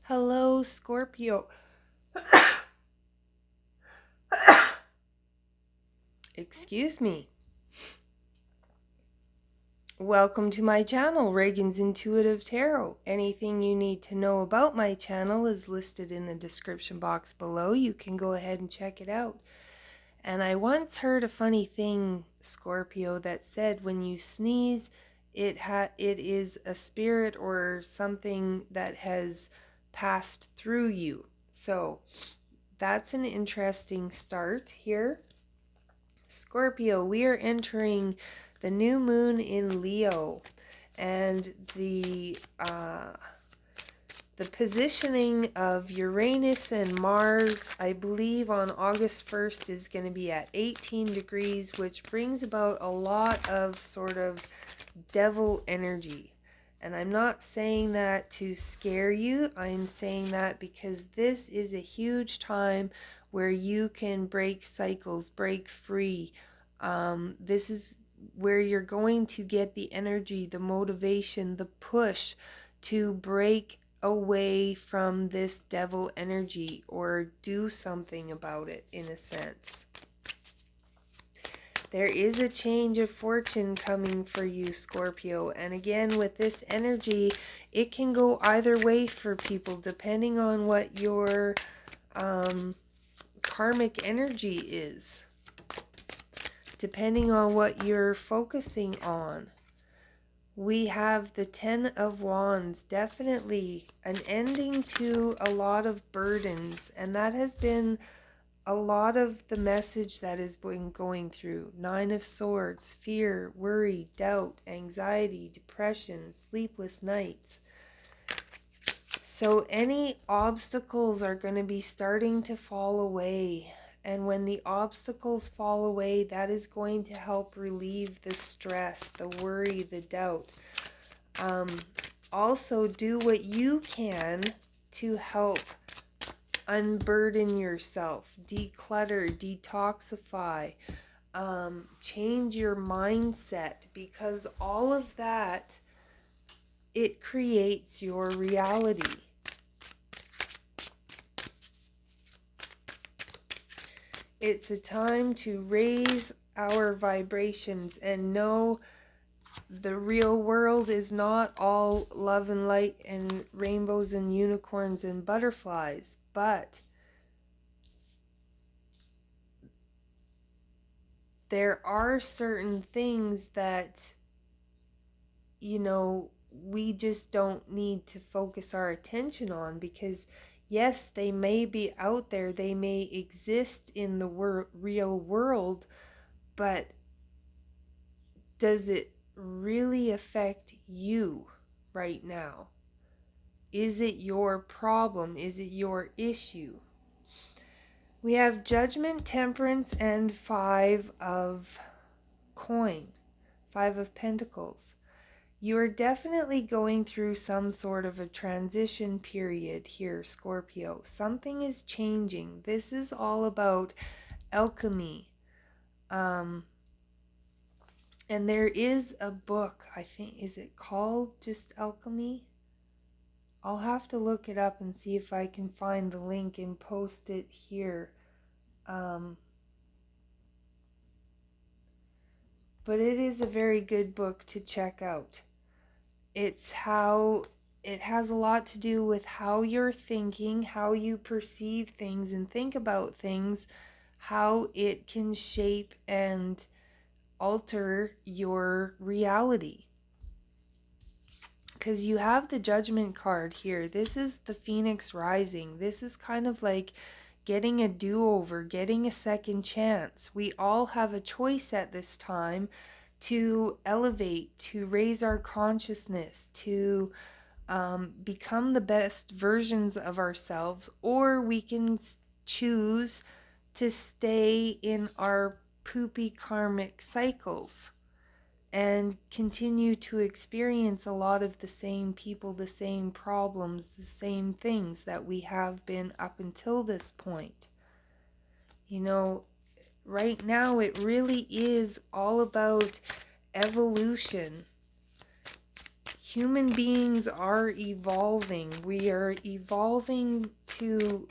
Hello, Scorpio. Excuse me. Welcome to my channel, Ragean's Intuitive Tarot. Anything you need to know about my channel is listed in the description box below. You can go ahead and check it out. And I once heard a funny thing, Scorpio, that said when you sneeze, it is a spirit or something that has passed through you. So that's an interesting start here. Scorpio, we are entering the new moon in Leo, and the positioning of Uranus and Mars, I believe on August 1st, is going to be at 18 degrees, which brings about a lot of sort of devil energy. And I'm not saying that to scare you. I'm saying that because this is a huge time where you can break cycles, break free. This is where you're going to get the energy, the motivation, the push to break away from this devil energy or do something about it, in a sense. There is a change of fortune coming for you, Scorpio. And again, with this energy, it can go either way for people, depending on what your karmic energy is. Depending on what you're focusing on. We have the Ten of Wands, definitely an ending to a lot of burdens. And that has been a lot of the message that has been going through. Nine of Swords, fear, worry, doubt, anxiety, depression, sleepless nights. So any obstacles are going to be starting to fall away. And when the obstacles fall away, that is going to help relieve the stress, the worry, the doubt. Also, do what you can to help unburden yourself, declutter, detoxify, change your mindset, because all of that, it creates your reality. It's a time to raise our vibrations and know the real world is not all love and light and rainbows and unicorns and butterflies, but there are certain things that, you know, we just don't need to focus our attention on, because yes, they may be out there, they may exist in the real world, but does it really affect you right now? Is it your problem? Is it your issue? We have Judgment, Temperance, and Five of Coin, Five of Pentacles. You are definitely going through some sort of a transition period here, Scorpio. Something is changing. This is all about alchemy. And there is a book, I think, is it called just Alchemy? I'll have to look it up and see if I can find the link and post it here. But it is a very good book to check out. It has a lot to do with how you're thinking, how you perceive things and think about things, how it can shape and alter your reality. Because you have the Judgment card here. This is the Phoenix rising. This is kind of like getting a do-over, getting a second chance. We all have a choice at this time to elevate, to raise our consciousness, to become the best versions of ourselves, or we can choose to stay in our poopy karmic cycles and continue to experience a lot of the same people, the same problems, the same things that we have been up until this point. You know, right now it really is all about evolution, human beings are evolving. We are evolving to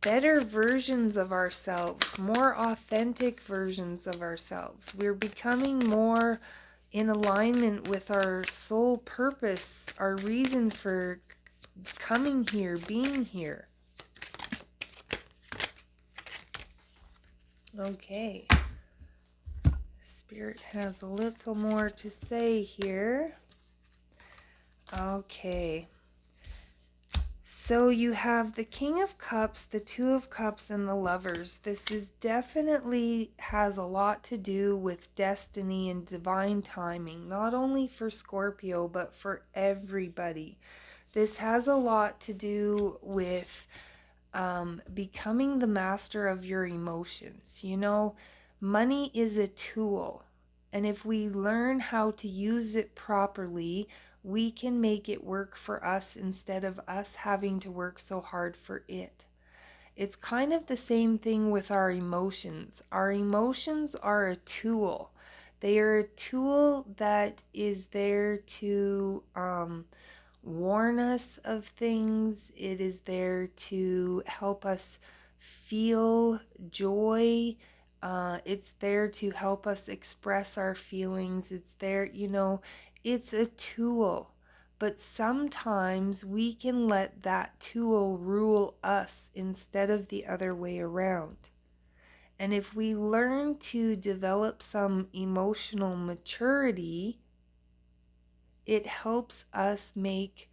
better versions of ourselves, more authentic versions of ourselves. We're becoming more in alignment with our soul purpose, our reason for coming here, being here. Okay. Spirit has a little more to say here. Okay. So you have the King of Cups, the Two of Cups, and the Lovers. This is definitely has a lot to do with destiny and divine timing, not only for Scorpio, but for everybody. This has a lot to do with becoming the master of your emotions. You know, money is a tool, and if we learn how to use it properly, we can make it work for us instead of us having to work so hard for it. It's kind of the same thing with our emotions. Our emotions are a tool. They are a tool that is there to warn us of things. It is there to help us feel joy. It's there to help us express our feelings. It's there, you know, it's a tool. But sometimes we can let that tool rule us instead of the other way around. And if we learn to develop some emotional maturity, it helps us make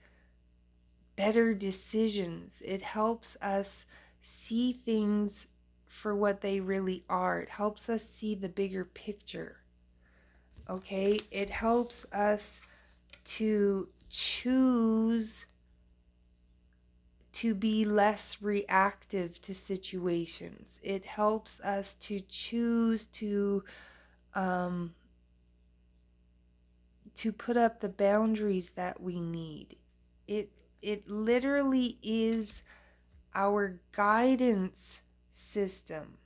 better decisions. It helps us see things for what they really are. It helps us see the bigger picture. Okay? It helps us to choose to be less reactive to situations. It helps us to choose to put up the boundaries that we need. It literally is our guidance system,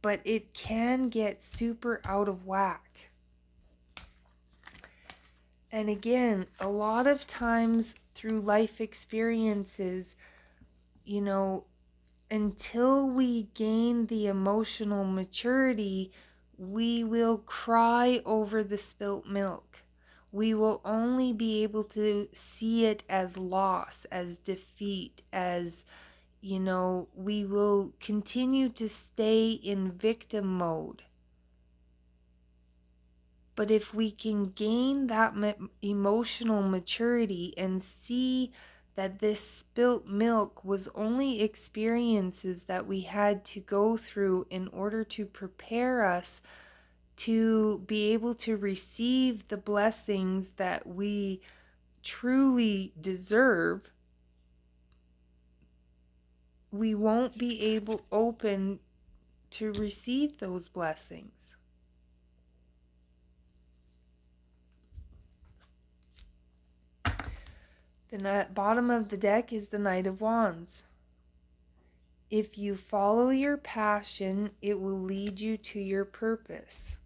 but it can get super out of whack. And again, a lot of times through life experiences, you know, until we gain the emotional maturity, we will cry over the spilt milk. We will only be able to see it as loss, as defeat, as, you know, we will continue to stay in victim mode. But if we can gain that emotional maturity and see that this spilt milk was only experiences that we had to go through in order to prepare us to be able to receive the blessings that we truly deserve, we won't be open to receive those blessings. The bottom of the deck is the Knight of Wands. If you follow your passion, it will lead you to your purpose.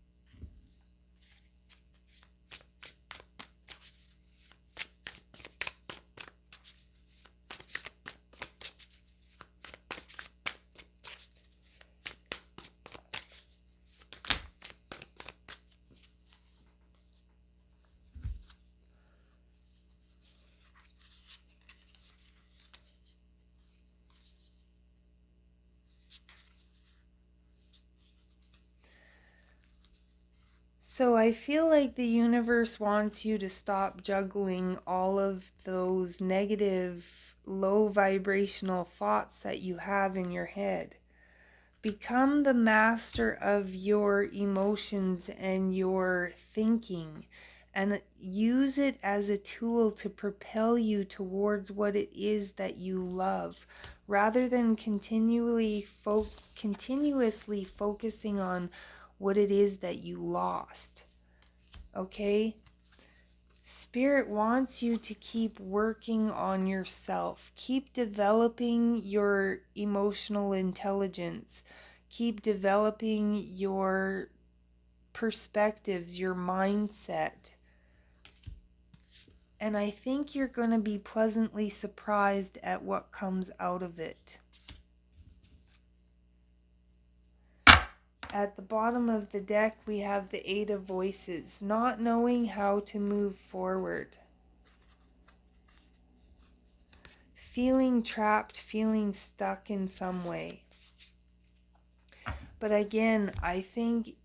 So I feel like the universe wants you to stop juggling all of those negative, low vibrational thoughts that you have in your head. Become the master of your emotions and your thinking, and use it as a tool to propel you towards what it is that you love, rather than continuously focusing on what it is that you lost. Okay? Spirit wants you to keep working on yourself. Keep developing your emotional intelligence. Keep developing your perspectives, your mindset. And I think you're going to be pleasantly surprised at what comes out of it. At the bottom of the deck, we have the Eight of Voices, not knowing how to move forward. Feeling trapped, feeling stuck in some way. But again, I think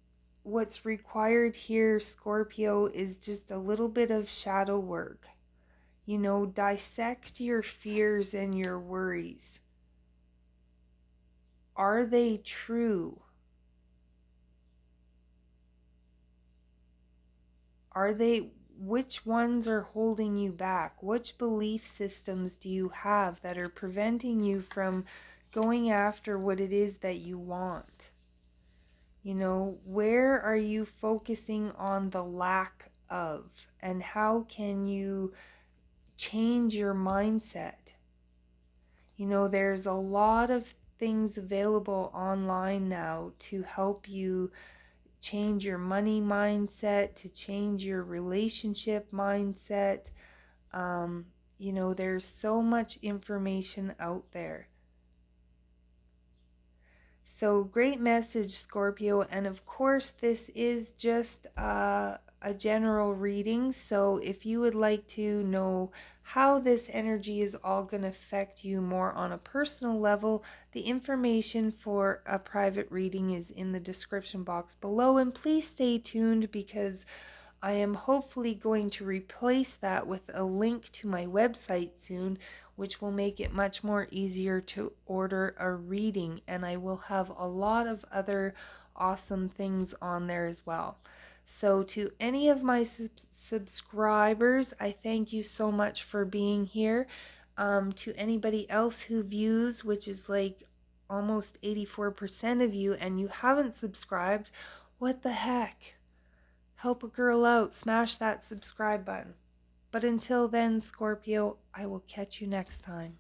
what's required here, Scorpio, is just a little bit of shadow work. You know, dissect your fears and your worries. Are they true? Which ones are holding you back? Which belief systems do you have that are preventing you from going after what it is that you want? You know, where are you focusing on the lack of? And how can you change your mindset? You know, there's a lot of things available online now to help you change your money mindset, to change your relationship mindset. You know, there's so much information out there. So great message, Scorpio. And of course, this is just a general reading. So if you would like to know how this energy is all going to affect you more on a personal level, the information for a private reading is in the description box below. And please stay tuned, because I am hopefully going to replace that with a link to my website soon, which will make it much more easier to order a reading. And I will have a lot of other awesome things on there as well. So to any of my subscribers, I thank you so much for being here. To anybody else who views, which is like almost 84% of you, and you haven't subscribed, what the heck? Help a girl out, smash that subscribe button. But until then, Scorpio, I will catch you next time.